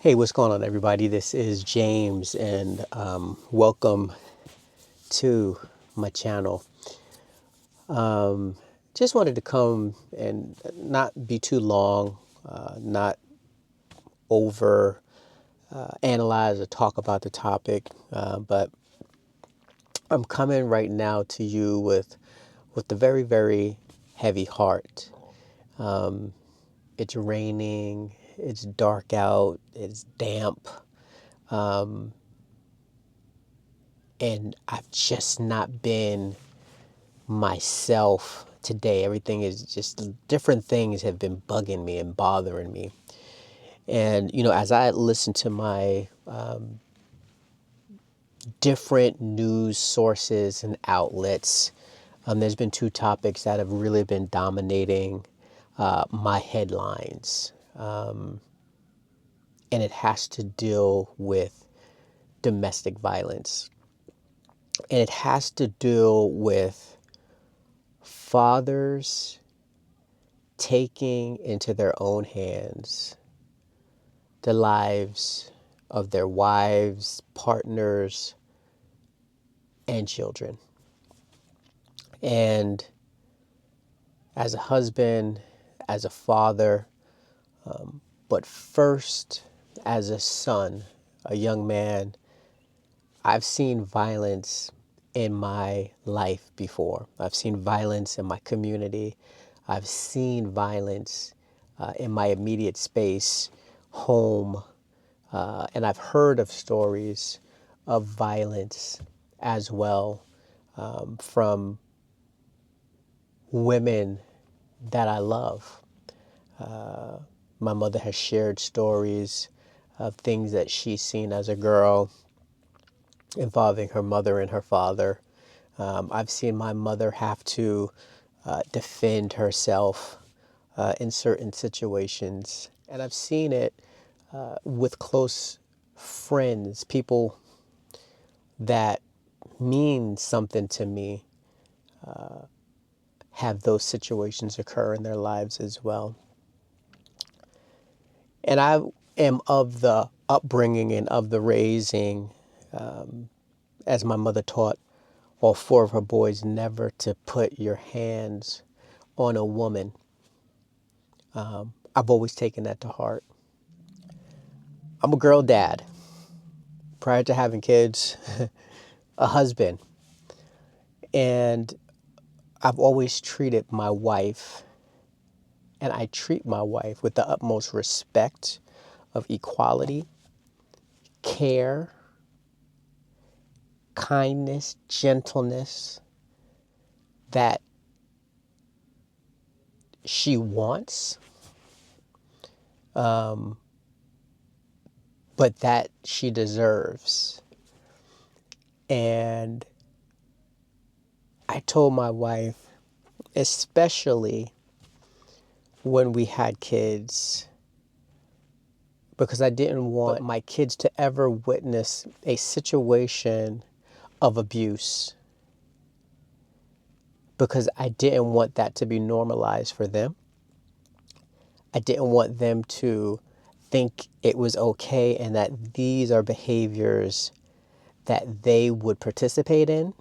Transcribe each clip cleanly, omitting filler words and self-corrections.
Hey, what's going on, everybody? This is James, and welcome to my channel. Just wanted to come and not be too long, not over analyze or talk about the topic, but I'm coming right now to you with a very, very heavy heart. It's raining, it's dark out, it's damp. And I've just not been myself today. Everything is just different things have been bugging me and bothering me. And, as I listen to my different news sources and outlets, there's been two topics that have really been dominating my headlines. And it has to deal with domestic violence. And it has to deal with fathers taking into their own hands the lives of their wives, partners, and children. And as a husband, as a father, but first as a son, a young man, I've seen violence in my life before. I've seen violence in my community. I've seen violence in my immediate space, home, and I've heard of stories of violence as well from women that I love. My mother has shared stories of things that she's seen as a girl involving her mother and her father. I've seen my mother have to defend herself in certain situations. And I've seen it with close friends, people that mean something to me, have those situations occur in their lives as well. And I am of the upbringing and of the raising, as my mother taught all four of her boys, never to put your hands on a woman. I've always taken that to heart. I'm a girl dad. Prior to having kids, a husband. And I've always treated my wife, and I treat my wife with the utmost respect of equality, care, kindness, gentleness that she wants, but that she deserves. And I told my wife, especially when we had kids, because I didn't want my kids to ever witness a situation of abuse, because I didn't want that to be normalized for them. I didn't want them to think it was okay and that these are behaviors that they would participate in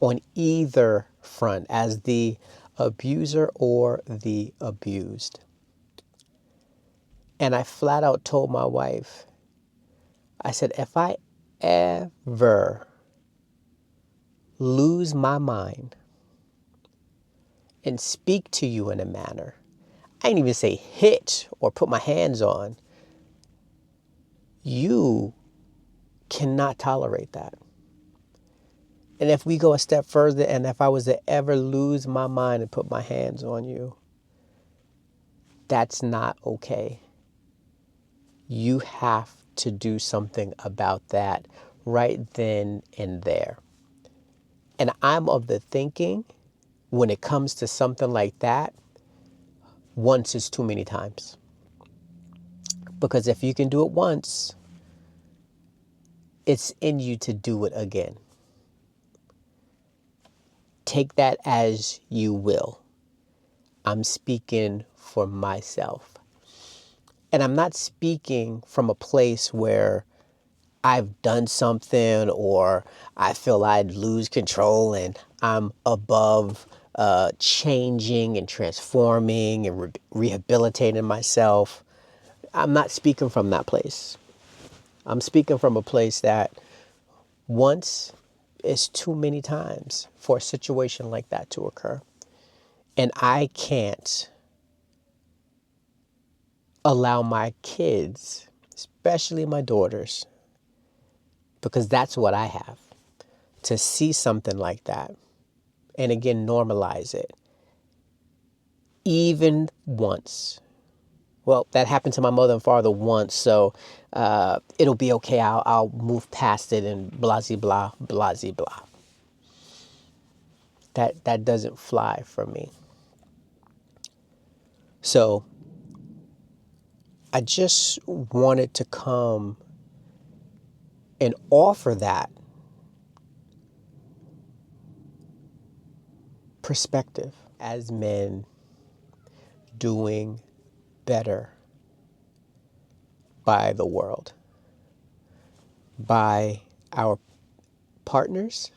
on either front, as the abuser or the abused. And I flat out told my wife, I said, if I ever lose my mind and speak to you in a manner, I didn't even say hit or put my hands on, you cannot tolerate that. And if we go a step further, and if I was to ever lose my mind and put my hands on you, that's not okay. You have to do something about that right then and there. And I'm of the thinking, when it comes to something like that, once is too many times. Because if you can do it once, it's in you to do it again. Take that as you will. I'm speaking for myself. And I'm not speaking from a place where I've done something or I feel I'd lose control and I'm above changing and transforming and rehabilitating myself. I'm not speaking from that place. I'm speaking from a place that once is too many times for a situation like that to occur. And I can't allow my kids, especially my daughters, because that's what I have, to see something like that and again normalize it even once. Well, that happened to my mother and father once, so it'll be okay. I'll move past it and blah blah blah blah. That doesn't fly for me. So I just wanted to come and offer that perspective as men doing better by the world, by our partners,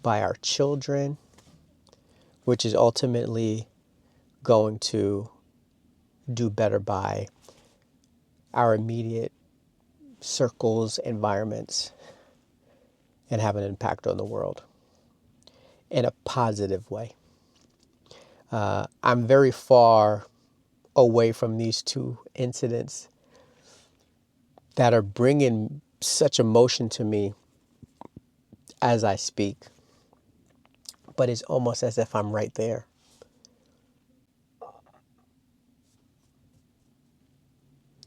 by our children, which is ultimately going to do better by our immediate circles, environments, and have an impact on the world in a positive way. I'm very far away from these two incidents that are bringing such emotion to me as I speak, but it's almost as if I'm right there.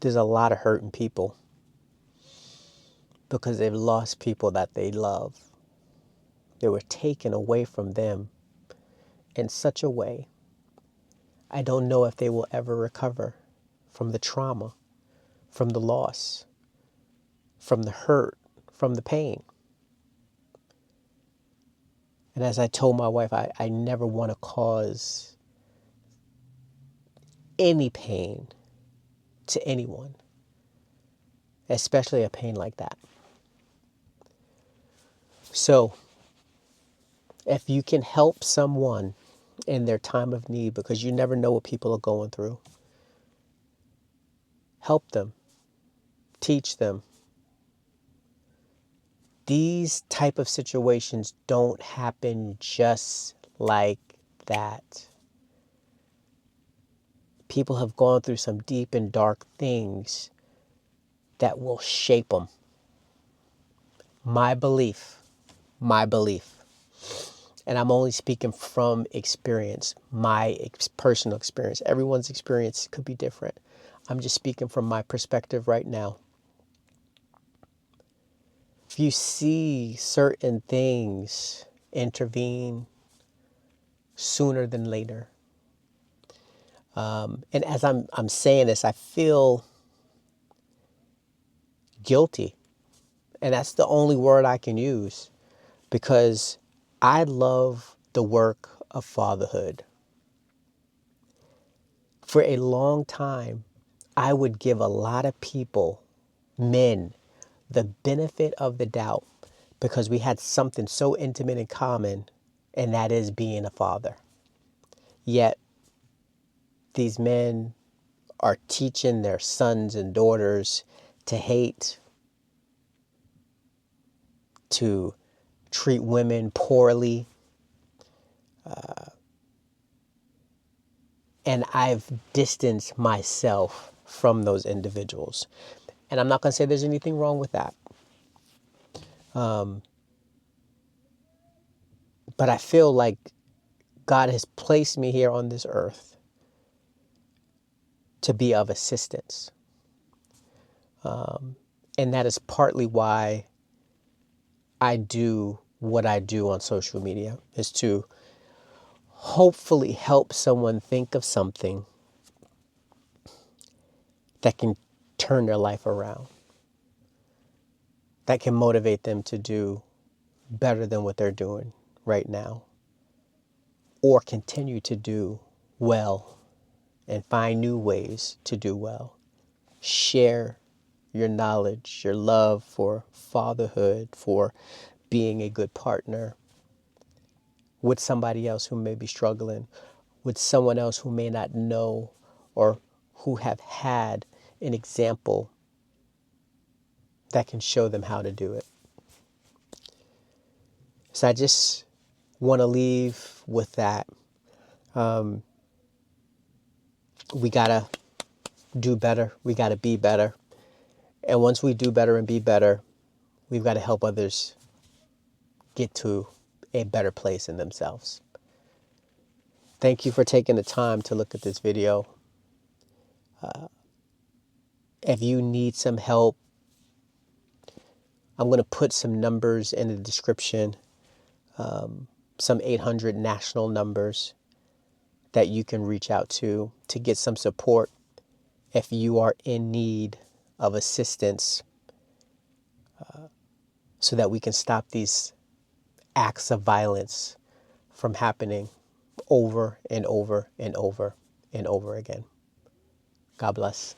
There's a lot of hurting people because they've lost people that they love. They were taken away from them in such a way, I don't know if they will ever recover from the trauma, from the loss, from the hurt, from the pain. And as I told my wife, I never want to cause any pain to anyone, especially a pain like that. So if you can help someone in their time of need, because you never know what people are going through, help them, teach them. These type of situations don't happen just like that. People have gone through some deep and dark things that will shape them. My belief, and I'm only speaking from experience, my personal experience. Everyone's experience could be different. I'm just speaking from my perspective right now. If you see certain things intervene sooner than later, and as I'm saying this, I feel guilty, and that's the only word I can use, because I love the work of fatherhood. For a long time, I would give a lot of people, men, the benefit of the doubt because we had something so intimate in common, and that is being a father. Yet, these men are teaching their sons and daughters to hate, to treat women poorly. And I've distanced myself from those individuals. And I'm not going to say there's anything wrong with that. But I feel like God has placed me here on this earth to be of assistance. And that is partly why I do what I do on social media, is to hopefully help someone think of something that can turn their life around, that can motivate them to do better than what they're doing right now, or continue to do well and find new ways to do well. share your knowledge, your love for fatherhood, for being a good partner with somebody else who may be struggling, with someone else who may not know or who have had an example that can show them how to do it. So I just want to leave with that. We got to do better. We got to be better. And once we do better and be better, we've got to help others get to a better place in themselves. Thank you for taking the time to look at this video. If you need some help, I'm going to put some numbers in the description, some 800 national numbers that you can reach out to get some support if you are in need of assistance, so that we can stop these acts of violence from happening over and over and over and over again. God bless.